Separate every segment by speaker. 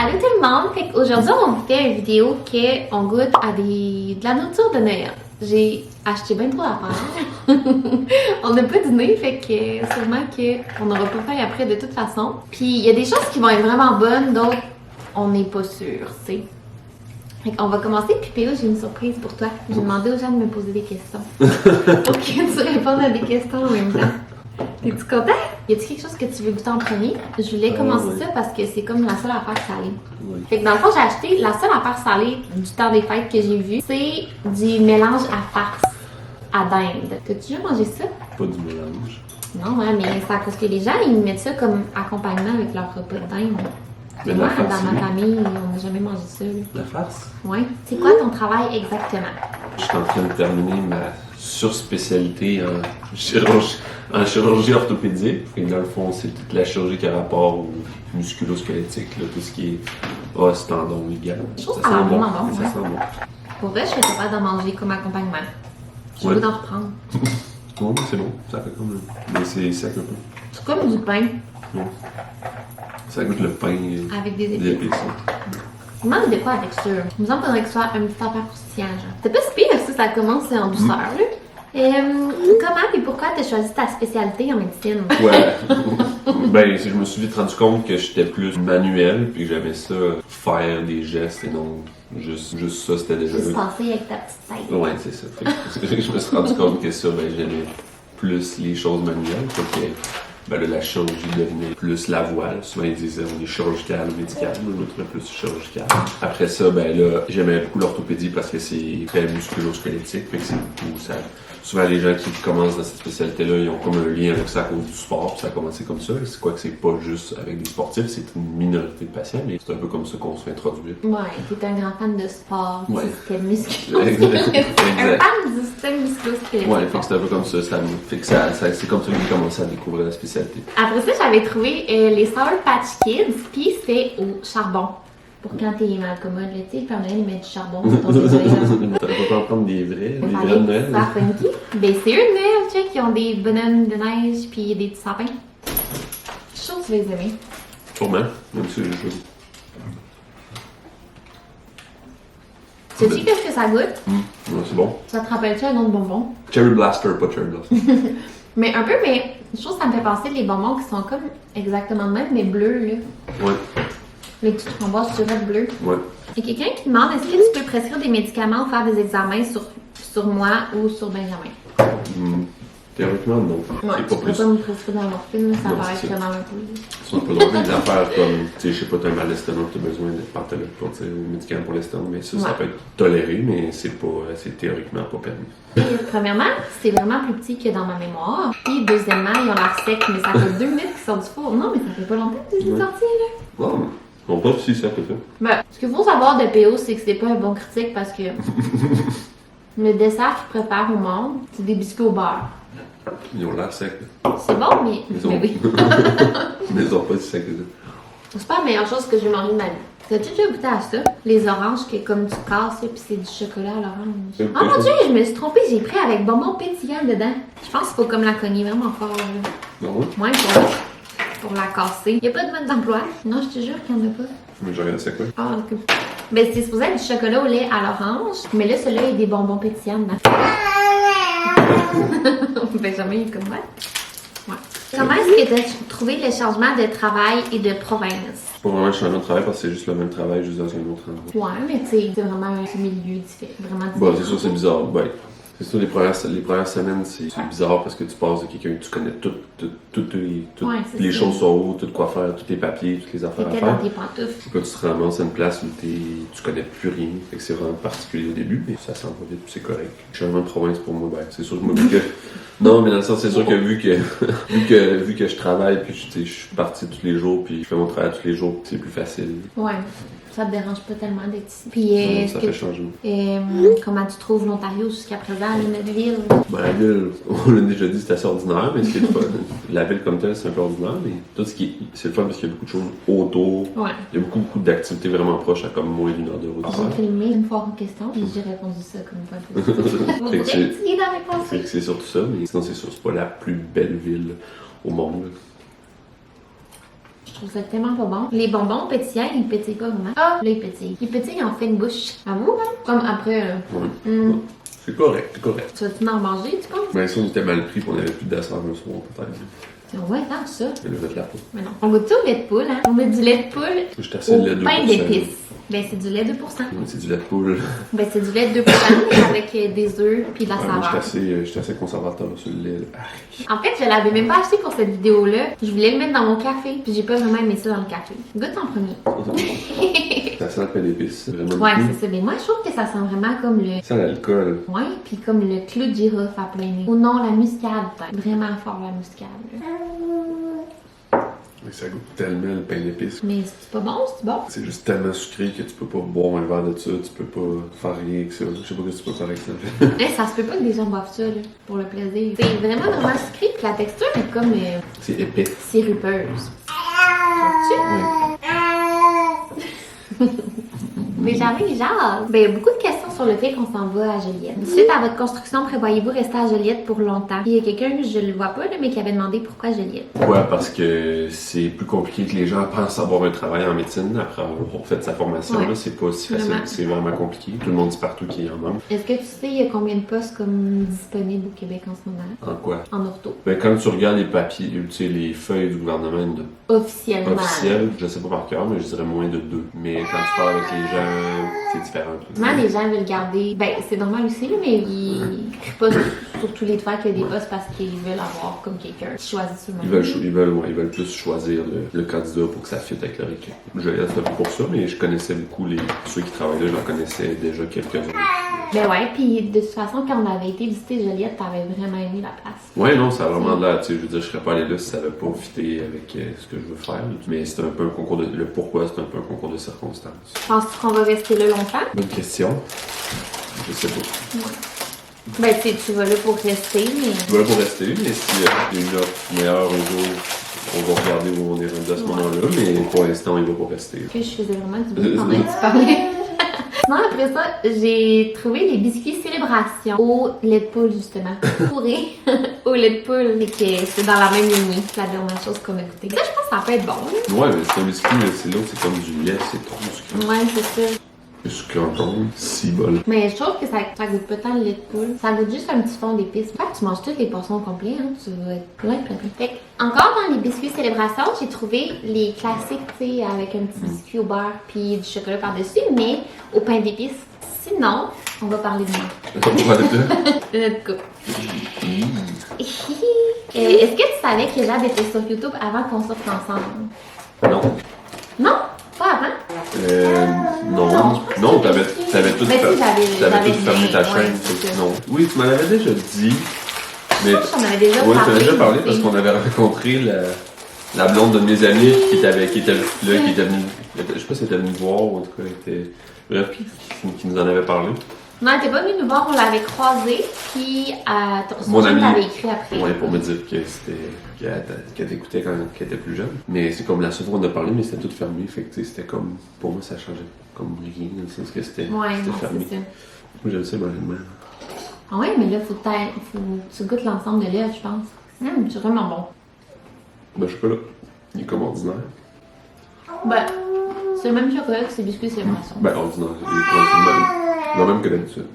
Speaker 1: Salut tout le monde! Fait qu'aujourd'hui, on vous fait une vidéo qu'on goûte à de la nourriture de Noël. J'ai acheté bien trop d'affaires. On n'a pas dîné, fait que sûrement qu'on n'aura pas faim après de toute façon. Puis il y a des choses qui vont être vraiment bonnes, d'autres on n'est pas sûr, tu sais. Fait qu'on va commencer, puis Péo, j'ai une surprise pour toi. J'ai demandé aux gens de me poser des questions. Pour que tu répondes à des questions en même temps. T'es-tu content? Y a-t-il quelque chose que tu veux goûter en premier? Je voulais commencer ça parce que c'est comme la seule affaire salée. Oui. Fait que dans le fond, j'ai acheté la seule affaire salée du temps des fêtes que j'ai vu. C'est du mélange à farce à dinde. T'as-tu déjà mangé ça?
Speaker 2: Pas du mélange.
Speaker 1: Non, ouais, mais c'est parce que les gens, ils mettent ça comme accompagnement avec leur repas de dinde.
Speaker 2: Mais
Speaker 1: moi,
Speaker 2: farce,
Speaker 1: dans ma famille, on n'a jamais mangé ça. Là.
Speaker 2: La farce?
Speaker 1: Oui. C'est quoi ton travail exactement?
Speaker 2: Je suis en train de terminer ma surspécialité en chirurgie orthopédique. Et dans le fond, c'est toute la chirurgie qui a rapport au musculo-squelettique, là, tout ce qui est os, tendons, ligaments.
Speaker 1: Je trouve ça sent vraiment bon.
Speaker 2: Ça sent bon.
Speaker 1: Pour vrai, je suis capable d'en manger comme accompagnement. J'ai
Speaker 2: Ouais.
Speaker 1: goût d'en reprendre.
Speaker 2: Oui, c'est bon. Ça fait comme... Mais c'est sec un peu.
Speaker 1: C'est comme du pain.
Speaker 2: Ouais. Ça goûte le pain
Speaker 1: avec des épices. Il manque de quoi avec ça? Il me semble qu'il faudrait que ce soit un petit affaire croustillant, genre. C'est pas si pire si ça commence en douceur, là. Comment et pourquoi t'as choisi ta spécialité en médecine?
Speaker 2: Ouais. Ben, je me suis vite rendu compte que j'étais plus manuel, puis que j'aimais ça, faire des gestes et non juste ça, c'était déjà...
Speaker 1: Juste passer avec ta petite tête.
Speaker 2: Ouais, c'est ça. Je me suis rendu compte que ça, ben, j'aimais plus les choses manuelles, fait que... Ben là, la chirurgie devenait plus la voile. Souvent, ils disaient on est chirurgical ou médical. Moi, je me trouvais plus chirurgical. Après ça, ben là, j'aimais beaucoup l'orthopédie parce que c'est très musculo-squelettique. Fait que c'est beaucoup ça. Souvent, les gens qui commencent dans cette spécialité-là, ils ont comme un lien avec ça à cause du sport. Puis ça a commencé comme ça. C'est quoi que c'est pas juste avec des sportifs, c'est une minorité de patients, mais c'est un peu comme ça qu'on se fait introduire.
Speaker 1: Ouais, t'es un grand fan de sport,
Speaker 2: ouais.
Speaker 1: du système musculo-squelettique. Un fan du système musculo-squelettique.
Speaker 2: Ouais, fait que c'est un peu comme ça. Fait que c'est comme ça que j'ai commencé à découvrir la spécialité.
Speaker 1: Après ça, j'avais trouvé les Sour Patch Kids, puis c'était au charbon. Pour quand t'es mal commode, tu sais, le Père Noël, il met du charbon sur ton réveil.
Speaker 2: T'aurais pas pu en prendre des vrais, des
Speaker 1: vrais
Speaker 2: de Noël?
Speaker 1: Ça funky. Ben, c'est eux de Noël, check, qui ont des bonhommes de neige, puis des petits sapins. Je suis sûre que tu vas les aimer.
Speaker 2: Sûrement, même si j'ai choisi.
Speaker 1: Sais-tu qu'est-ce que ça goûte?
Speaker 2: Ouais, c'est bon.
Speaker 1: Ça te rappelle-tu un autre bonbon?
Speaker 2: Cherry Blaster, pas Cherry Blaster.
Speaker 1: Mais un peu, mais je trouve que ça me fait penser les bonbons qui sont comme exactement le même, mais bleus, là.
Speaker 2: Ouais.
Speaker 1: Les petites framboises surette bleues.
Speaker 2: Ouais.
Speaker 1: Il y a quelqu'un qui demande est-ce que tu peux prescrire des médicaments ou faire des examens sur moi ou sur Benjamin?
Speaker 2: Théoriquement, non.
Speaker 1: Ouais,
Speaker 2: c'est
Speaker 1: tu
Speaker 2: pas
Speaker 1: peux pas me prescrire dans mon film, ça paraît vraiment un peu.
Speaker 2: Si on peut donner des affaires comme, tu sais, je sais pas, t'as un mal d'estomac, t'as besoin de pantalones pour dire aux médicaments pour l'estomac, mais ça peut être toléré, mais c'est théoriquement pas permis.
Speaker 1: Premièrement, c'est vraiment plus petit que dans ma mémoire. Puis deuxièmement, ils ont l'air secs, mais ça fait 2 minutes qu'ils sortent du four. Non, mais ça fait pas longtemps que je les ai sortis, là.
Speaker 2: Non, on pas si ça peut ça.
Speaker 1: Ben, ce qu'il faut savoir de PO, c'est que c'est pas un bon critique parce que le dessert qu'il prépare au monde, c'est des biscuits au beurre.
Speaker 2: Ils ont l'air secs.
Speaker 1: C'est bon, mais oui.
Speaker 2: Mais ils ont pas si secs que ça.
Speaker 1: C'est pas la meilleure chose que j'ai mangé de ma vie. T'as-tu déjà goûté à ça? Les oranges que comme tu casses, puis c'est du chocolat à l'orange. Oh mon dieu, je me suis trompée, j'ai pris avec bonbons pétillants dedans. Je pense qu'il faut comme la cogner vraiment fort. Là.
Speaker 2: Non?
Speaker 1: Ouais, pour la casser. Y a pas de mode d'emploi? Non, je te jure qu'il y en a pas.
Speaker 2: Mais je regarde c'est quoi?
Speaker 1: Ah, ok. Ben, c'est supposé être du chocolat au lait à l'orange, mais là, celui-là, il y a des bonbons pétillants dedans. Benjamin, il est comme moi. Ouais. Comment est-ce que tu as trouvé le changement de travail et de province?
Speaker 2: C'est pas vraiment un changement de travail parce que c'est juste le même travail, juste dans un autre endroit.
Speaker 1: Ouais, mais tu sais, c'est vraiment un milieu différent. Vraiment
Speaker 2: Bon,
Speaker 1: différent.
Speaker 2: c'est sûr, c'est bizarre. Ben, c'est sûr, les premières semaines, c'est bizarre parce que tu passes de quelqu'un que tu connais toutes les choses sont où, tout quoi faire, tous tes papiers, toutes les affaires à
Speaker 1: T'étais
Speaker 2: faire.
Speaker 1: dans tes pantoufles.
Speaker 2: Quand tu te ramasses à une place où tu connais plus rien, fait que c'est vraiment particulier au début, mais ça s'en va vite, puis c'est correct. Changement de province pour moi, ben, c'est sûr que moi, vu que... Non, mais dans le sens, c'est sûr que vu que je travaille, puis je suis parti tous les jours, puis je fais mon travail tous les jours, c'est plus facile.
Speaker 1: Ouais. Ça te dérange pas tellement d'être ici. Puis,
Speaker 2: ça fait changement.
Speaker 1: Comment tu trouves l'Ontario jusqu'à présent, notre ville?
Speaker 2: Ben, la ville, on l'a déjà dit, c'est assez ordinaire, mais ce qui est le fun. La ville comme telle, c'est un peu ordinaire, mais tout ce qui est. C'est le fun parce qu'il y a beaucoup de choses autour.
Speaker 1: Ouais.
Speaker 2: Il y a beaucoup d'activités vraiment proches à comme moins d'1 heure de route.
Speaker 1: J'ai filmé une fois en question, puis j'ai répondu ça comme pas
Speaker 2: Fait que c'est-
Speaker 1: dans mes pensées.
Speaker 2: Fait que c'est surtout ça, mais sinon, c'est sûr, c'est pas la plus belle ville au monde.
Speaker 1: Je trouve ça tellement pas bon. Les bonbons pétillants, ils pétillent pas vraiment. Ah, là, ils pétillent. Ils pétillent en fait une bouche. Avoue, hein? Comme après,
Speaker 2: C'est correct, c'est correct.
Speaker 1: tu vas-tu en manger, tu penses?
Speaker 2: Mais si on était mal pris, qu'on avait plus de dessert le soir, peut-être.
Speaker 1: Ouais, tant que ça.
Speaker 2: Je vais mettre la peau.
Speaker 1: Mais non. On goûte tout au lait de poule, hein? On met du lait de poule
Speaker 2: Je suis assez
Speaker 1: au
Speaker 2: de lait 2%.
Speaker 1: pain d'épices. Ben, c'est du lait 2%.
Speaker 2: Ouais, c'est du lait de poule.
Speaker 1: Ben, c'est du lait 2% avec des œufs puis de la
Speaker 2: Ouais,
Speaker 1: saveur.
Speaker 2: je suis assez conservateur sur le lait.
Speaker 1: En fait, je l'avais même pas acheté pour cette vidéo-là. Je voulais le mettre dans mon café, puis j'ai pas vraiment aimé ça dans le café. Goûte en premier.
Speaker 2: Ça sent le pain d'épices, c'est vraiment
Speaker 1: Ouais,
Speaker 2: cool.
Speaker 1: c'est ça. Mais moi, je trouve que ça sent vraiment comme le...
Speaker 2: Ça sent l'alcool.
Speaker 1: Ouais, puis comme le clou de girofle à plein nez. Ou non, la muscade, peut-être. Vraiment fort, la muscade. Là.
Speaker 2: Mais ça goûte tellement le pain d'épices.
Speaker 1: Mais c'est pas bon, c'est bon.
Speaker 2: C'est juste tellement sucré que tu peux pas boire un verre de ça, tu peux pas faire rien avec ça. Je sais pas ce que tu peux faire avec ça.
Speaker 1: Ça se peut pas que des gens boivent ça, là, pour le plaisir. C'est vraiment sucré, puis la texture est comme
Speaker 2: C'est épais.
Speaker 1: sirupeuse. Trouves-tu? Mais jamais genre. Ben, il y a beaucoup de questions sur le fait qu'on s'en va à Joliette. Suite à votre construction, prévoyez-vous rester à Joliette pour longtemps? Puis il y a quelqu'un, je le vois pas, là, mais qui avait demandé pourquoi Joliette.
Speaker 2: Ouais, parce que c'est plus compliqué que les gens pensent avoir un travail en médecine après avoir fait sa formation.
Speaker 1: Ouais.
Speaker 2: Là, c'est pas si facile,
Speaker 1: Vraiment.
Speaker 2: c'est vraiment compliqué. Tout le monde dit partout qu'il y en a.
Speaker 1: Est-ce que tu sais il y a combien de postes comme disponibles au Québec en ce moment?
Speaker 2: En quoi?
Speaker 1: En ortho.
Speaker 2: Ben, quand tu regardes les papiers, tu sais, les feuilles du gouvernement
Speaker 1: Officiellement.
Speaker 2: officielles, je sais pas par cœur, mais je dirais moins de 2. Mais quand tu parles avec les gens, c'est différent.
Speaker 1: Souvent, les gens veulent garder. Ben, c'est normal aussi, là, mais ils crient pas sur tous les toits qu'il y a des postes parce qu'ils veulent avoir comme quelqu'un qui choisit tout le monde.
Speaker 2: Ils veulent plus choisir le candidat pour que ça fitte avec leur équipe. Je l'ai fait pour ça, mais je connaissais beaucoup ceux qui travaillaient là, j'en connaissais déjà quelques-uns.
Speaker 1: Ben ouais, puis de toute façon, quand on avait été visiter Joliette, t'avais vraiment aimé la place.
Speaker 2: Ouais, non, ça a vraiment l'air, tu sais, je veux dire, je serais pas allé là si ça avait pas fité avec ce que je veux faire. Mais c'est un peu un concours le pourquoi, c'est un peu un concours de circonstances.
Speaker 1: Penses-tu qu'on va rester là longtemps?
Speaker 2: Bonne question. Je sais pas.
Speaker 1: Ben, tu vas là pour rester, mais.
Speaker 2: Je vais là pour rester, mais s'il y a une offre meilleure un jour, on va regarder où on est rendu à ce moment-là. Mais pour l'instant, il va pas rester.
Speaker 1: Que je faisais vraiment du bruit pendant que tu parlais. Sinon, après ça, j'ai trouvé les biscuits célébration au lait de poule, justement. Fourré au lait de poule. Et que c'est dans la même lignée que la dernière chose qu'on a goûté. Ça, je pense que ça peut être bon. Là.
Speaker 2: Ouais, mais c'est un biscuit, mais c'est l'autre, c'est comme du lait, c'est trop sucré.
Speaker 1: Ouais, c'est ça.
Speaker 2: Le sucré en jaune, 6 bols.
Speaker 1: Mais je trouve que ça goûte pas tant le lait de poule. Ça goûte juste un petit fond d'épices. Fait que tu manges toutes les portions au complet, hein. Tu vas être plein. Fait que, encore dans les biscuits célébration, j'ai trouvé les classiques, tu sais, avec un petit biscuit au beurre puis du chocolat par-dessus, mais au pain d'épices. Sinon, on va parler de moi.
Speaker 2: On va parler de ça?
Speaker 1: De notre couple. Est-ce que tu savais que Jade était sur YouTube avant qu'on sorte ensemble?
Speaker 2: Non.
Speaker 1: Non? Pas avant?
Speaker 2: Non, t'avais tout,
Speaker 1: Mais si, j'avais
Speaker 2: fermé ta
Speaker 1: ouais,
Speaker 2: chaîne.
Speaker 1: c'est ça.
Speaker 2: Non. Oui, tu m'en avais déjà dit. Mais
Speaker 1: Je pense qu'on avait déjà
Speaker 2: oui, tu
Speaker 1: parlé.
Speaker 2: m'en as déjà parlé parce
Speaker 1: aussi.
Speaker 2: qu'on avait rencontré la blonde de mes amis qui était là, qui était venue. Je sais pas si elle était venue voir ou en tout cas, elle était. Bref, qui nous en avait parlé.
Speaker 1: Non, elle était pas venue nous voir, on l'avait croisée, puis
Speaker 2: Mon
Speaker 1: son
Speaker 2: ami.
Speaker 1: t'avait écrit après.
Speaker 2: Ouais, pour me dire que qu'elle t'écoutait quand elle était plus jeune. Mais c'est comme la seule fois qu'on a parlé, mais c'était tout fermé. Fait que tu sais, c'était comme. Pour moi, ça changeait comme rien, dans le sens que c'était
Speaker 1: Ouais, non,
Speaker 2: fermé.
Speaker 1: c'est ça.
Speaker 2: Moi, j'aime ça, honnêtement.
Speaker 1: Ah ouais, mais là, faut que tu goûtes l'ensemble de l'œuf, je pense. C'est vraiment bon.
Speaker 2: Ben, je sais pas là. Il est comme ordinaire.
Speaker 1: Ben, c'est le même chocolat que ces biscuits célébration.
Speaker 2: Ben, ordinaire. Il est probablement le même que d'habitude.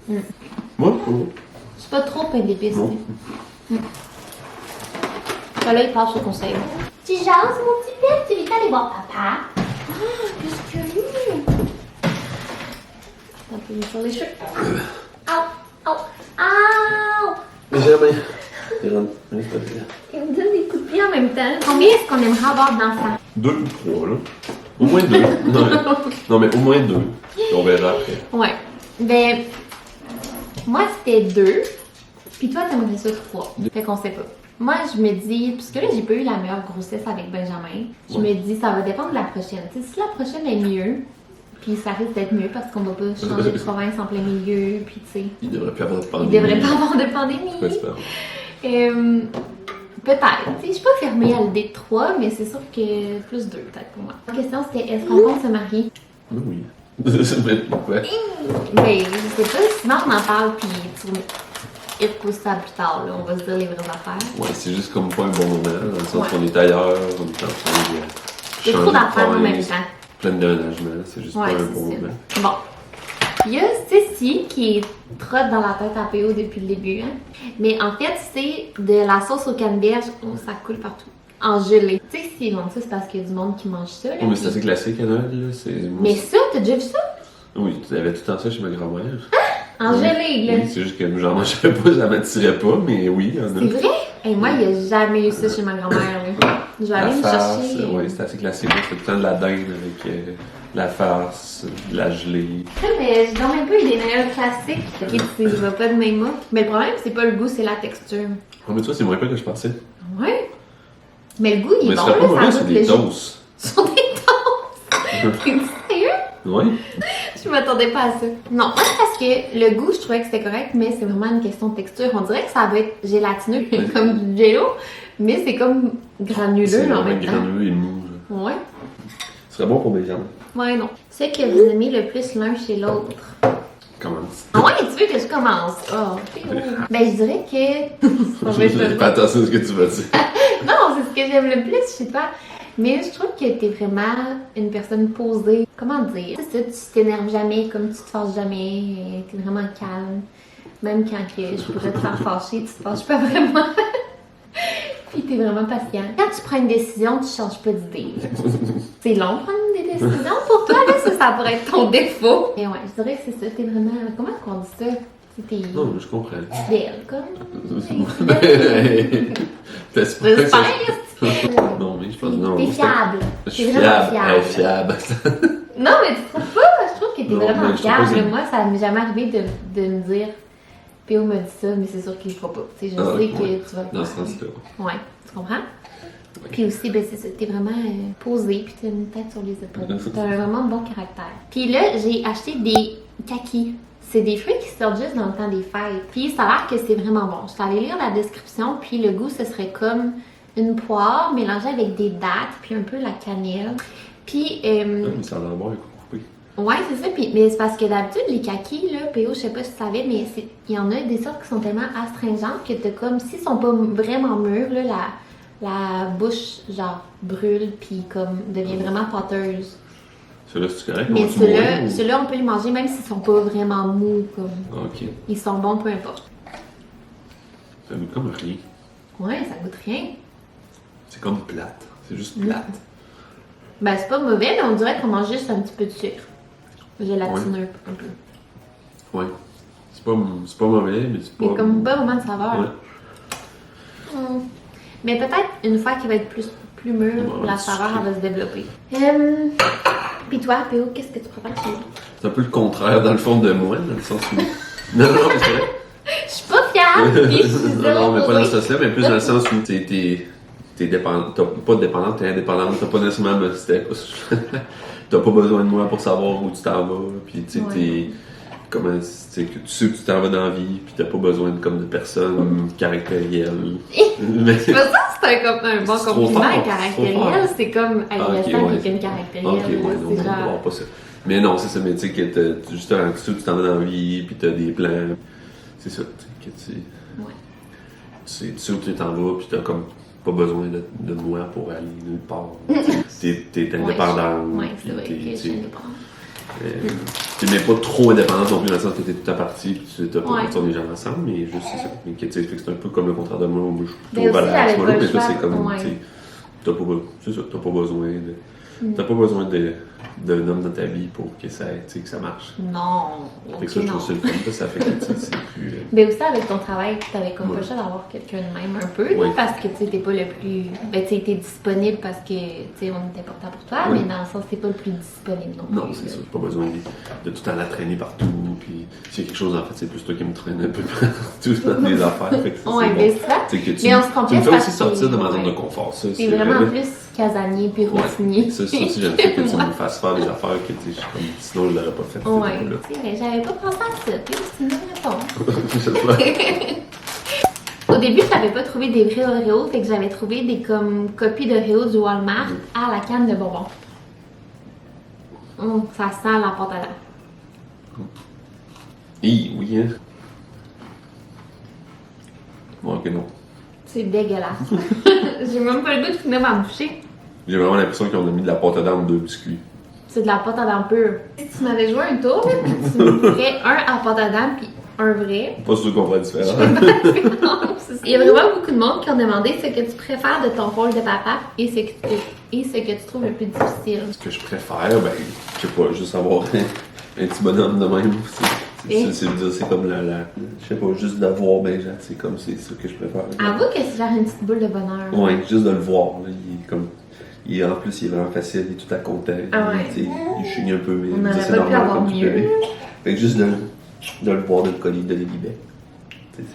Speaker 2: Moi, oh.
Speaker 1: C'est pas trop pain d'épices,
Speaker 2: Non.
Speaker 1: tu sais. Là, il passe au conseil. Tu jases, mon petit père, tu veux aller voir papa? Ah, qu'est-ce que lui? Un peu sur les cheveux. Au!
Speaker 2: Mais jamais.
Speaker 1: Il me donne des coups de pied en même temps. Combien est-ce qu'on aimerait avoir d'enfants?
Speaker 2: 2 ou 3, là. Au moins 2. Non, mais au moins 2. On verra après.
Speaker 1: Ouais. Ben, moi, c'était 2. Puis toi, t'aimerais ça 3. Fait qu'on sait pas. Moi, je me dis, puisque là, j'ai pas eu la meilleure grossesse avec Benjamin, je me dis, ça va dépendre de la prochaine. Tu sais, si la prochaine est mieux, puis ça risque d'être mieux parce qu'on va pas changer de province en plein milieu, puis tu sais.
Speaker 2: Il devrait plus avoir de
Speaker 1: Il
Speaker 2: pandémie.
Speaker 1: devrait pas avoir de pandémie.
Speaker 2: J'espère.
Speaker 1: Peut-être. Tu sais, je suis pas fermée à l'idée de 3, mais c'est sûr que plus 2, peut-être pour moi. La question, c'était est-ce qu'on compte se marier?
Speaker 2: Oui. Ouais.
Speaker 1: Mais je sais pas, sinon on en parle, puis tu reposes ça plus tard, là. On va se dire les vraies affaires.
Speaker 2: Ouais, c'est juste comme pas un bon moment, dans le sens
Speaker 1: Ouais.
Speaker 2: qu'on est ailleurs, on est en train de
Speaker 1: C'est trop d'affaires en même temps.
Speaker 2: Plein de déménagements, c'est juste
Speaker 1: Ouais,
Speaker 2: pas un
Speaker 1: c'est
Speaker 2: bon
Speaker 1: ça.
Speaker 2: moment.
Speaker 1: Bon. Il y a Cécile qui trotte dans la tête à PO depuis le début. Hein. Mais en fait, c'est de la sauce aux canneberges. Oh, ça coule partout. En gelée. Tu sais, si ça, c'est parce qu'il y a du monde qui mange ça. Là,
Speaker 2: Oh, mais c'est assez classique à Noël, là. Moi,
Speaker 1: mais ça, t'as déjà vu ça?
Speaker 2: Oui, tu avais tout le temps ça chez ma grand-mère.
Speaker 1: En gelée, là.
Speaker 2: Oui, c'est juste que j'en mangerais pas, ça m'attirait pas, mais oui, il y en a.
Speaker 1: C'est vrai? Et moi, il n'y a jamais eu ça chez ma grand-mère. Là. Je vais aller me chercher.
Speaker 2: Oui, c'est assez classique. C'est tout le temps de la dinde avec la farce, de la gelée.
Speaker 1: Mais je donne un peu des Noëls classiques. Ok, tu vas pas de même mots. Mais le problème, c'est pas le goût, c'est la texture.
Speaker 2: Oh, mais toi, c'est moins pire que je pensais.
Speaker 1: Ouais. Mais le goût, il est
Speaker 2: Mais
Speaker 1: bon.
Speaker 2: ce serait pas mauvais,
Speaker 1: ça
Speaker 2: c'est
Speaker 1: goûte
Speaker 2: des
Speaker 1: le jus.
Speaker 2: toasts.
Speaker 1: Ce sont des toasts! T'es sérieux?
Speaker 2: Oui.
Speaker 1: Je m'attendais pas à ça. Non, moi, c'est parce que le goût, je trouvais que c'était correct, mais c'est vraiment une question de texture. On dirait que ça va être gélatineux, comme du jello, mais c'est comme granuleux
Speaker 2: C'est
Speaker 1: en
Speaker 2: vraiment
Speaker 1: même temps.
Speaker 2: granuleux et mou. Là.
Speaker 1: Ouais.
Speaker 2: Ce serait bon pour mes jambes.
Speaker 1: Ouais, non. C'est que vous aimez le plus l'un chez l'autre.
Speaker 2: Commence.
Speaker 1: Ah ouais, tu veux que je commence? Oh, ben, je dirais que. Ça va être
Speaker 2: Fais attention à ce que tu vas dire.
Speaker 1: Non, c'est ce que j'aime le plus, je sais pas. Mais je trouve que t'es vraiment une personne posée. Comment dire? C'est ça, tu t'énerves jamais, comme tu te fâches jamais. T'es vraiment calme. Même quand que je pourrais te faire fâcher, tu te fâches pas vraiment. Puis t'es vraiment patient. Quand tu prends une décision, tu changes pas d'idée. C'est long prendre des décisions pour toi, là, ça pourrait être ton défaut. Et ouais, je dirais que c'est ça, t'es vraiment. Comment on dit ça? T'es
Speaker 2: Non, je comprends.
Speaker 1: belle, comme.
Speaker 2: T'espères.
Speaker 1: J'espère.
Speaker 2: Non, mais je pense que non.
Speaker 1: T'es fiable.
Speaker 2: Je suis
Speaker 1: T'es vraiment
Speaker 2: fiable. Elle est fiable.
Speaker 1: Non, mais tu trouves pas? Je trouve que t'es
Speaker 2: Non,
Speaker 1: vraiment
Speaker 2: mais je trouve pas
Speaker 1: fiable.
Speaker 2: que-
Speaker 1: Moi, ça m'est jamais arrivé de me dire PO me dit ça, mais c'est sûr qu'il le fera pas. Tu sais, je
Speaker 2: Ah,
Speaker 1: sais
Speaker 2: ouais.
Speaker 1: que tu vas le
Speaker 2: Dans ce
Speaker 1: faire.
Speaker 2: sens-là.
Speaker 1: Ouais, tu comprends? Puis aussi, ben c'est ça, t'es vraiment posé, puis t'as une tête sur les épaules. T'as un vraiment bon caractère. Puis là, j'ai acheté des kakis. C'est des fruits qui sortent juste dans le temps des fêtes. Puis ça a l'air que c'est vraiment bon. Je suis allée lire la description, puis le goût, ce serait comme une poire mélangée avec des dattes, puis un peu la cannelle. Puis,
Speaker 2: Ah, mais ça a l'air bon, coupé.
Speaker 1: ouais, c'est ça. Puis, mais c'est parce que d'habitude, les kakis, là, PO, je sais pas si tu savais, mais il y en a des sortes qui sont tellement astringentes que t'as comme, s'ils sont pas vraiment mûrs, là, la bouche, genre, brûle, puis comme, devient vraiment pâteuse.
Speaker 2: Ceux-là, c'est correct?
Speaker 1: Mais
Speaker 2: Vont-tu mourir, ou-
Speaker 1: ceux-là, on peut les manger même s'ils sont pas vraiment mous, comme.
Speaker 2: Ah, ok.
Speaker 1: Ils sont bons, peu importe.
Speaker 2: Ça goûte comme rien.
Speaker 1: Ouais, ça goûte rien.
Speaker 2: C'est comme plate. C'est juste
Speaker 1: Mm.
Speaker 2: plate.
Speaker 1: Ben, c'est pas mauvais, mais on dirait qu'on mange juste un petit peu de sucre. Gélatineux, un peu.
Speaker 2: Ouais. C'est pas mauvais, mais c'est
Speaker 1: Il y
Speaker 2: pas.
Speaker 1: a comme pas vraiment de saveur.
Speaker 2: Ouais.
Speaker 1: Mais peut-être une fois qu'il va être plus mûr,
Speaker 2: Ouais,
Speaker 1: la
Speaker 2: du
Speaker 1: saveur
Speaker 2: sucré.
Speaker 1: elle va se développer. Puis toi, PO, qu'est-ce que tu préfères chez nous?
Speaker 2: C'est un peu le contraire, dans le fond, de moi, dans le sens où. Non, non, mais c'est vrai.
Speaker 1: Je suis pas fiable, puis je suis
Speaker 2: Non,
Speaker 1: zéro
Speaker 2: non, mais pas dans
Speaker 1: bourrée.
Speaker 2: ce sens-là, mais plus dans le sens où t'es dépendante. T'as pas dépendante, t'es indépendante. T'as pas nécessairement me t'as pas besoin de moi pour savoir où tu t'en vas. Puis tu sais,
Speaker 1: Ouais.
Speaker 2: comment, tu sais que tu sais que tu t'en vas dans la vie, puis t'as pas besoin de, comme de personnes caractérielles. Mais
Speaker 1: C'est pas ça, c'est un bon
Speaker 2: C'est trop
Speaker 1: compliment
Speaker 2: fort, c'est trop
Speaker 1: caractériel.
Speaker 2: fort.
Speaker 1: C'est comme, hey,
Speaker 2: Ah,
Speaker 1: le
Speaker 2: ok,
Speaker 1: sang
Speaker 2: ouais.
Speaker 1: quelqu'un caractériel.
Speaker 2: ok, ouais, non,
Speaker 1: c'est
Speaker 2: on
Speaker 1: genre.
Speaker 2: va pas ça. Mais non, c'est ça, mais tu sais que justement, que tu t'en vas dans la vie, puis t'as des plans. C'est ça, tu sais, que
Speaker 1: Ouais.
Speaker 2: tu sais où tu t'en vas, puis t'as comme pas besoin de moi pour aller nulle part. T'es indépendante.
Speaker 1: Ouais, c'est
Speaker 2: puis
Speaker 1: vrai
Speaker 2: t'es,
Speaker 1: que je
Speaker 2: tu sais,
Speaker 1: suis indépendante.
Speaker 2: t'es même pas trop indépendante non plus dans le sens que t'es tout à partie, puis tu t'as pas
Speaker 1: Ouais.
Speaker 2: on est jamais ensemble, mais juste c'est ça. Mais que, tu sais, fait que c'est un peu comme le contraire de moi, où je suis
Speaker 1: Mais
Speaker 2: plutôt
Speaker 1: aussi,
Speaker 2: relax,
Speaker 1: j'avais
Speaker 2: moi,
Speaker 1: pas le
Speaker 2: mais toi
Speaker 1: choix,
Speaker 2: c'est comme,
Speaker 1: ouais.
Speaker 2: tu sais, c'est ça, t'as pas besoin de. T'as pas besoin d'un homme dans ta vie pour que ça, tu sais, que ça marche.
Speaker 1: Non.
Speaker 2: Fait que
Speaker 1: Ok,
Speaker 2: ça, je
Speaker 1: non.
Speaker 2: trouve ça le fun, ça fait que tu sais, c'est plus.
Speaker 1: Mais aussi avec ton travail, t'avais comme pas
Speaker 2: Ouais.
Speaker 1: le choix d'avoir quelqu'un de même un peu, là,
Speaker 2: Ouais.
Speaker 1: parce que tu sais, t'es pas le plus. Ben, tu sais, t'es disponible parce que, tu sais, on est important pour toi,
Speaker 2: Ouais.
Speaker 1: mais dans le sens, t'es pas le plus disponible non plus.
Speaker 2: Non, c'est ça. J'ai pas besoin de tout le temps la traîner partout. Puis s'il y a quelque chose, en fait, c'est plus toi qui me traîne un peu partout dans les affaires. Fait que ça,
Speaker 1: Ouais,
Speaker 2: c'est
Speaker 1: mais
Speaker 2: bon.
Speaker 1: c'est ça.
Speaker 2: Tu sais que
Speaker 1: Mais on se
Speaker 2: tu
Speaker 1: complète
Speaker 2: me fais
Speaker 1: parce
Speaker 2: aussi
Speaker 1: que-
Speaker 2: sortir de ma zone
Speaker 1: ouais.
Speaker 2: de confort. Ça,
Speaker 1: T'es vraiment
Speaker 2: vrai.
Speaker 1: plus casanier puis routinier.
Speaker 2: Ouais, ça aussi, j'aime ça que tu
Speaker 1: Moi.
Speaker 2: me fasses faire des affaires que, tu sais, je suis comme, sinon je l'aurais pas fait.
Speaker 1: Ouais,
Speaker 2: C'est là.
Speaker 1: tu sais, j'avais pas pensé à ça, puis c'est une bonne réponse.
Speaker 2: Je sais pas.
Speaker 1: Au début, j'avais pas trouvé des vrais Oreos, fait que j'avais trouvé des comme copies d'Oreos du Walmart à la canne de bonbons. Ça sent la pâte à dents.
Speaker 2: Oui, hein. Bon, ok, non.
Speaker 1: C'est dégueulasse. J'ai même pas le goût de finir ma bouchée.
Speaker 2: J'ai vraiment l'impression qu'on a mis de la pâte à dents dans 2 biscuits.
Speaker 1: C'est de la pâte à dents pure. Si tu m'avais joué un tour, là, puis tu me ferais un à pâte à dents, puis un vrai.
Speaker 2: Pas sûr qu'on va être différent.
Speaker 1: Non, c'est ça. Il y a vraiment beaucoup de monde qui ont demandé ce que tu préfères de ton rôle de papa et ce que tu trouves le plus difficile.
Speaker 2: Ce que je préfère, ben, je sais pas, juste avoir un petit bonhomme de même. C'est comme je sais pas, juste de le voir, ben, c'est comme, c'est ça que je préfère.
Speaker 1: Avoue que c'est genre une petite boule de bonheur.
Speaker 2: Ouais, juste de le voir, là, en plus, il est vraiment facile, il est tout à compter.
Speaker 1: Ah ouais.
Speaker 2: Il chigne un peu, mais
Speaker 1: On aurait
Speaker 2: c'est
Speaker 1: pas pu
Speaker 2: normal
Speaker 1: avoir
Speaker 2: comme tout
Speaker 1: mieux.
Speaker 2: bébé. Fait que juste de le voir, de le coller, de le libérer.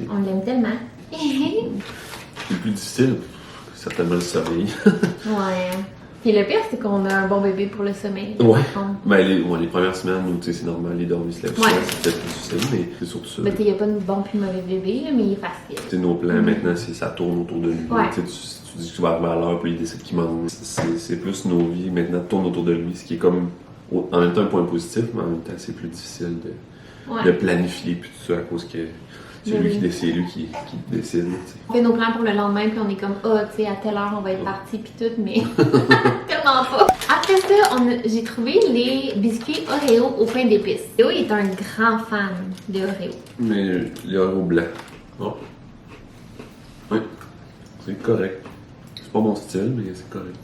Speaker 1: On l'aime tellement.
Speaker 2: Le plus difficile, certainement le sommeil.
Speaker 1: Ouais. Puis le pire, c'est qu'on a un bon bébé pour le sommeil.
Speaker 2: Ouais.
Speaker 1: Par contre.
Speaker 2: Ben, les premières semaines où c'est normal, les dormir se lèvent
Speaker 1: Ouais.
Speaker 2: c'est peut-être plus difficile, mais c'est surtout ça.
Speaker 1: Ben, il n'y a pas de bon puis mauvais bébé, là, mais il est facile.
Speaker 2: T'sais, nos plans maintenant, ça tourne autour de lui.
Speaker 1: Ouais.
Speaker 2: Tu dis que tu vas arriver à l'heure, puis il décide qu'il mange. C'est plus nos vies maintenant tournent autour de lui, ce qui est comme en même temps un point positif, mais en même temps c'est plus difficile de planifier puis tout ça à cause que c'est
Speaker 1: Mais
Speaker 2: lui
Speaker 1: oui.
Speaker 2: qui décide, lui qui décide. T'sais.
Speaker 1: On fait nos plans pour le lendemain, puis on est comme, tu sais, à telle heure, on va être parti, puis tout, mais tellement pas. Après ça, j'ai trouvé les biscuits Oreo au pain d'épices. Léo est un grand fan de Oreo.
Speaker 2: Mais les Oreos blancs. Oh. Oui, c'est correct. C'est pas mon style, mais c'est correct.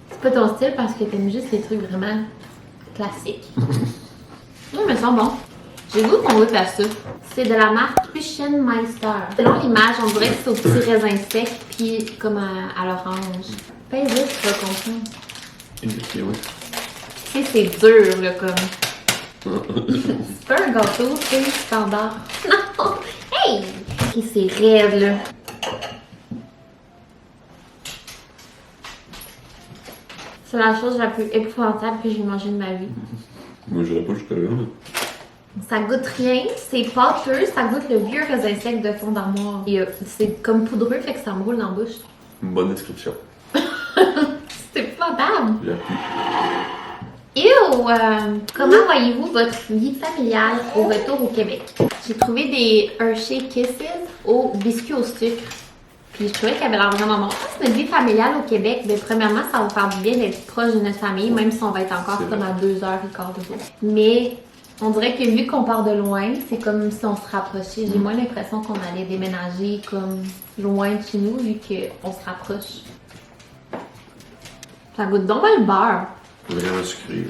Speaker 1: C'est pas ton style parce que t'aimes juste les trucs vraiment classiques. Mais ils sont bons. J'ai le goût qu'on goûte à ça. C'est de la marque Küchenmeister. Selon l'image, on dirait que c'est au petit raisin sec, puis comme à l'orange. Fais juste, tu vas comprendre.
Speaker 2: Ok, ouais.
Speaker 1: Tu sais, c'est dur, là, comme. C'est pas un gâteau, c'est standard. Non! Hey! Ok, c'est raide, là. C'est la chose la plus épouvantable que j'ai mangée de ma vie.
Speaker 2: Moi, j'irais pas jusque-là. Mais...
Speaker 1: Ça goûte rien, c'est pâteux, ça goûte le vieux raisin sec de fond d'armoire. Et c'est comme poudreux, fait que ça me roule dans la bouche.
Speaker 2: Une bonne description.
Speaker 1: C'est épouvantable!
Speaker 2: J'ai appris.
Speaker 1: Comment voyez-vous votre vie familiale au retour au Québec? J'ai trouvé des Hershey Kisses au biscuit au sucre. Puis je trouvais qu'il avait l'air vraiment bon. C'est notre vie familiale au Québec. Mais premièrement, ça va faire du bien d'être proche de notre famille, même si on va être encore
Speaker 2: C'est
Speaker 1: comme
Speaker 2: vrai.
Speaker 1: à 2h15 de route. Mais on dirait que vu qu'on part de loin, c'est comme si on se rapprochait. J'ai moins l'impression qu'on allait déménager comme loin de chez nous, vu qu'on se rapproche. Ça goûte donc le beurre.
Speaker 2: Vraiment sucré.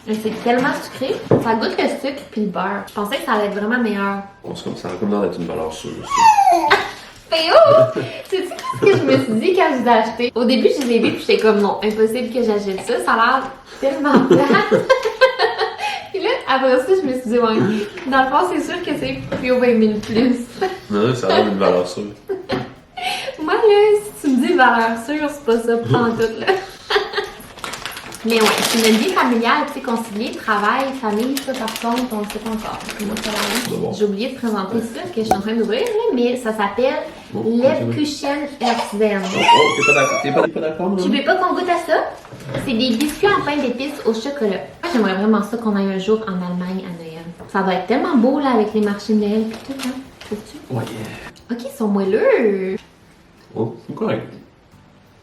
Speaker 1: Et c'est tellement sucré. Ça goûte le sucre puis le beurre. Je pensais que ça allait être vraiment meilleur.
Speaker 2: On se comme ça, comme dans d'être une valeur sûre.
Speaker 1: Théo! Sais-tu ce que je me suis dit quand je les ai achetés? Au début, je les ai vus puis j'étais comme non, impossible que j'achète ça. Ça a l'air tellement plate. Puis là, après ça, je me suis dit, ouais, dans le fond, c'est sûr que c'est plus haut 20 000 plus.
Speaker 2: Non, ça a l'air d'une valeur sûre.
Speaker 1: Moi, là, si tu me dis valeur sûre, c'est pas ça, prends tout, là. Mais ouais, c'est une vie familiale, tu sais, concilier travail, famille, ça par contre, on le sait pas encore. Comment ça va aller?
Speaker 2: D'abord.
Speaker 1: J'ai oublié de présenter ça, que je suis en train d'ouvrir, là, mais ça s'appelle
Speaker 2: Bon,
Speaker 1: Lebkuchen Erzven.
Speaker 2: Oh, t'es pas d'accord,
Speaker 1: Tu veux pas qu'on goûte à ça? C'est des biscuits en pain d'épices au chocolat. Moi, j'aimerais vraiment ça qu'on aille un jour en Allemagne à Noël. Ça va être tellement beau, là, avec les marchés de Noël et tout, hein? Trouves-tu?
Speaker 2: Ouais.
Speaker 1: Ok, ils sont moelleux.
Speaker 2: Oh, c'est correct.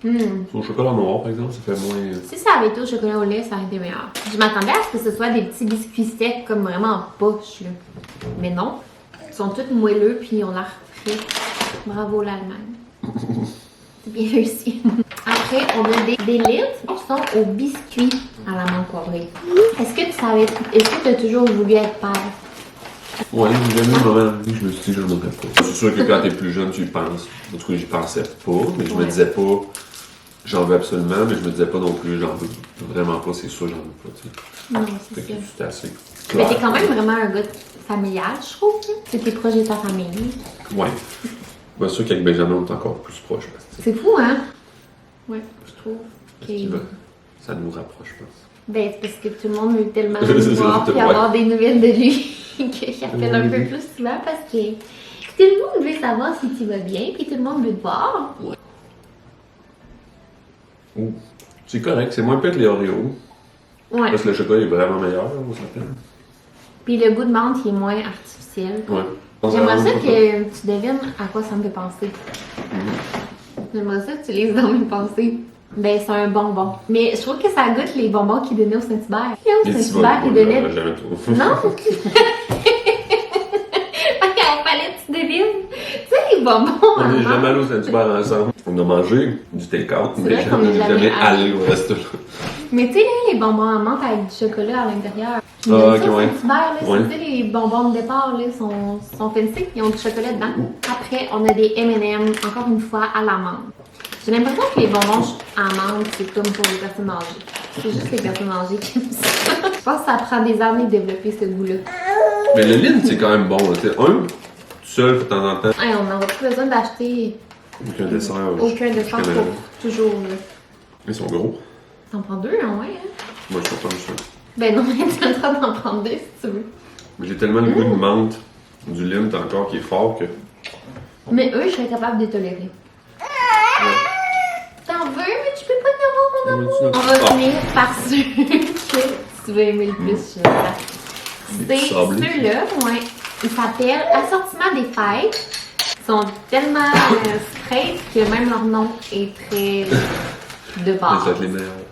Speaker 1: Hmm.
Speaker 2: Au chocolat noir, par exemple, ça fait moins.
Speaker 1: Si ça avait été au chocolat au lait, ça aurait été meilleur. Je m'attendais à ce que ce soit des petits biscuits secs, comme vraiment en poche, là. Mais non. Ils sont tous moelleux, puis ils ont l'air frais. Bravo, l'Allemagne. C'est bien réussi. Après, on a des litres qui sont au biscuit à la menthe poivrée. Est-ce que tu as toujours voulu être père?
Speaker 2: Ouais, j'ai jamais eu le moment où je me suis dit que je n'en aurais pas. C'est sûr que quand t'es plus jeune, tu y penses. En tout cas, j'y pensais pas, mais je me disais pas, j'en veux absolument, mais je me disais pas non plus, j'en veux vraiment pas, c'est sûr, j'en veux pas, tu sais.
Speaker 1: Non,
Speaker 2: Fait
Speaker 1: c'est
Speaker 2: que
Speaker 1: ça.
Speaker 2: c'était assez
Speaker 1: Mais
Speaker 2: clair.
Speaker 1: t'es quand même vraiment un gars familial, je trouve. Tu t'es proche de ta famille.
Speaker 2: Ouais. Bien sûr qu'avec Benjamin, on est encore plus proches, parce que
Speaker 1: C'est fou, hein? Ouais, je trouve.
Speaker 2: ça nous rapproche, je pense.
Speaker 1: Ben, c'est parce que tout le monde veut tellement
Speaker 2: C'est
Speaker 1: le
Speaker 2: ça,
Speaker 1: voir
Speaker 2: ouais.
Speaker 1: et avoir des nouvelles de lui que j'appelle un peu
Speaker 2: Oui.
Speaker 1: plus souvent parce que tout le monde veut savoir si tu vas bien puis tout le monde veut te voir.
Speaker 2: Oh. C'est correct, c'est moins pire que les Oreos.
Speaker 1: Ouais.
Speaker 2: Parce que le chocolat est vraiment meilleur, on s'appelle.
Speaker 1: Puis le goût de menthe, il est moins artificiel.
Speaker 2: Ouais.
Speaker 1: J'aimerais ça que tu devines à quoi ça me fait penser. J'aimerais ça que tu lises dans mes pensées. Ben, c'est un bonbon. Mais je trouve que ça goûte les bonbons qu'ils donnaient au Saint-Hubert.
Speaker 2: Les
Speaker 1: Saint-Hubert, ils donnaient.
Speaker 2: j'en ai jamais trouvé.
Speaker 1: Non! Il fallait que tu devines. Tu sais, les bonbons.
Speaker 2: On n'est
Speaker 1: maman.
Speaker 2: jamais allé au Saint-Hubert ensemble. On a mangé du take-out,
Speaker 1: C'est
Speaker 2: mais
Speaker 1: vrai qu'on
Speaker 2: on
Speaker 1: n'est
Speaker 2: n'est
Speaker 1: jamais
Speaker 2: jamais allé au resto.
Speaker 1: Mais tu sais, là, les bonbons à menthe avec du chocolat à l'intérieur. Ils
Speaker 2: Ah,
Speaker 1: donnent
Speaker 2: ok,
Speaker 1: ça au
Speaker 2: ouais.
Speaker 1: Saint-Hubert, là.
Speaker 2: Ouais.
Speaker 1: Tu sais, les bonbons de départ, là, sont fancy. Ils ont du chocolat dedans. Après, on a des M&M, encore une fois, à l'amande. J'ai l'impression que les bonbons à menthe, c'est comme pour les personnes âgées. C'est juste les personnes âgées qui aiment ça. Je pense que ça prend des années de développer ce goût-là.
Speaker 2: Mais le Lynn, c'est quand même bon. Là. T'sais, tout seul, de temps en temps.
Speaker 1: Hey, on n'aura plus besoin d'acheter
Speaker 2: Avec un dessert.
Speaker 1: aucun dessert
Speaker 2: jusqu'à
Speaker 1: pour
Speaker 2: Noël.
Speaker 1: toujours. Là.
Speaker 2: Ils sont gros.
Speaker 1: T'en prends deux, hein, ouais. Hein?
Speaker 2: Moi, je prends ça.
Speaker 1: Ben non, mais t'as le droit d'en prendre deux si tu veux.
Speaker 2: Mais j'ai tellement le goût de menthe, du Lynn encore qui est fort que.
Speaker 1: Mais eux, je serais capable de les tolérer. T'en veux, mais tu peux pas en avoir, mon amour. On va finir par ceux que tu vas aimer le plus, je sais. C'est ceux-là, ouais. Ils s'appellent Assortiment des fêtes. Ils sont tellement straight que même leur nom est très de base.
Speaker 2: Ça va être les meilleurs.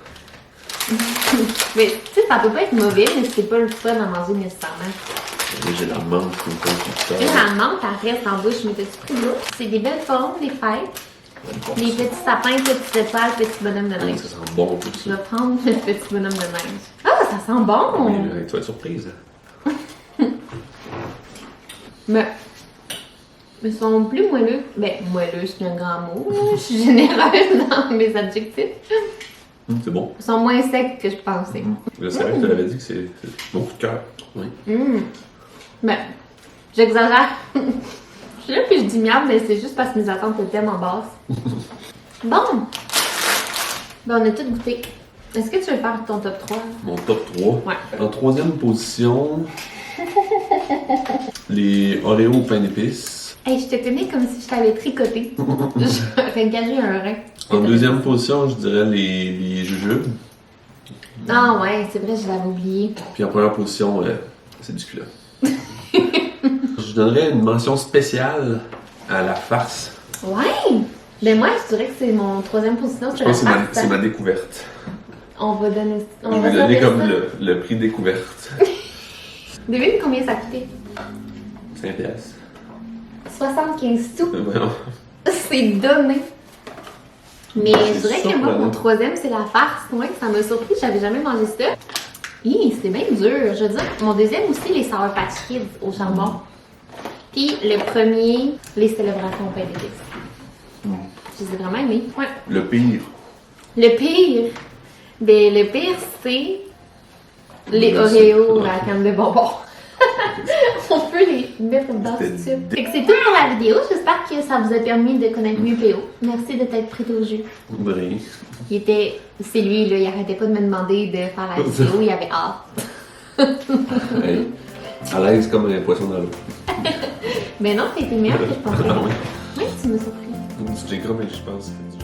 Speaker 1: Mais tu sais, ça peut pas être mauvais, mais c'est pas le fun à manger nécessairement.
Speaker 2: J'ai la menthe qui me fait
Speaker 1: Et la menthe, elle reste en bouche, mais t'as-tu pris l'eau? C'est des belles formes, des fêtes. Les petits sapins, petites étoiles, petits bonhommes de neige.
Speaker 2: Ça sent bon tout
Speaker 1: Je
Speaker 2: ça.
Speaker 1: vais prendre le petit bonhomme de neige. Ah, ça sent bon!
Speaker 2: Mais, tu vas être surprise.
Speaker 1: Mais ils sont plus moelleux. Ben, moelleux, c'est un grand mot. Là. Je suis généreuse dans mes adjectifs.
Speaker 2: C'est bon.
Speaker 1: Ils sont moins secs que je pensais.
Speaker 2: Je savais que tu l'avais dit que c'est mon coup de cœur. Oui.
Speaker 1: Ben, j'exagère. Je suis là puis je dis miam, mais c'est juste parce que mes attentes étaient tellement basses. Bon! Ben, on a tout goûté. Est-ce que tu veux faire ton top 3?
Speaker 2: Mon top 3.
Speaker 1: Ouais.
Speaker 2: En troisième position, les Oreos au pain d'épices.
Speaker 1: Hey, je te tenais comme si je t'avais tricoté. J'aurais gagé un rein.
Speaker 2: En deuxième position, je dirais les jujubes.
Speaker 1: Ah ouais, c'est vrai, je l'avais oublié.
Speaker 2: Puis en première position, c'est du culotte. Je donnerais une mention spéciale à la farce.
Speaker 1: Ouais! Ben moi, je dirais que c'est mon troisième position.
Speaker 2: Je pense que c'est ma découverte.
Speaker 1: On va donner...
Speaker 2: Je vais donner comme le prix découverte.
Speaker 1: Devine combien ça coûtait?
Speaker 2: 5 piastres.
Speaker 1: 75 sous.
Speaker 2: Voyons.
Speaker 1: C'est donné. Mais
Speaker 2: C'est
Speaker 1: je dirais que moi,
Speaker 2: surprenant.
Speaker 1: mon troisième, c'est la farce. Ouais, ça m'a surpris, j'avais jamais mangé ça. Hi, c'est bien dur. Je veux dire, mon deuxième aussi, les Sour Patch Kids au charbon. Puis le premier, les célébrations au pain d'épices. Je les ai vraiment aimés. Ouais.
Speaker 2: Le pire.
Speaker 1: Le pire, ben le pire, c'est les
Speaker 2: Je
Speaker 1: Oreos
Speaker 2: sais.
Speaker 1: à la canne de bonbons. On peut les mettre dedans tout de suite.
Speaker 2: C'était
Speaker 1: Fait que c'est tout pour la vidéo. J'espère que ça vous a permis de connaître mieux P.O. Merci de t'être prêt au jeu.
Speaker 2: Oui.
Speaker 1: C'est lui, là, il arrêtait pas de me demander de faire la vidéo, il avait hâte.
Speaker 2: Hey, à l'aise comme un poisson dans l'eau.
Speaker 1: Mais non, t'as été meilleur que je pensais.
Speaker 2: Ah oui.
Speaker 1: Oui, tu m'as surpris.
Speaker 2: J'ai cru, mais je pense que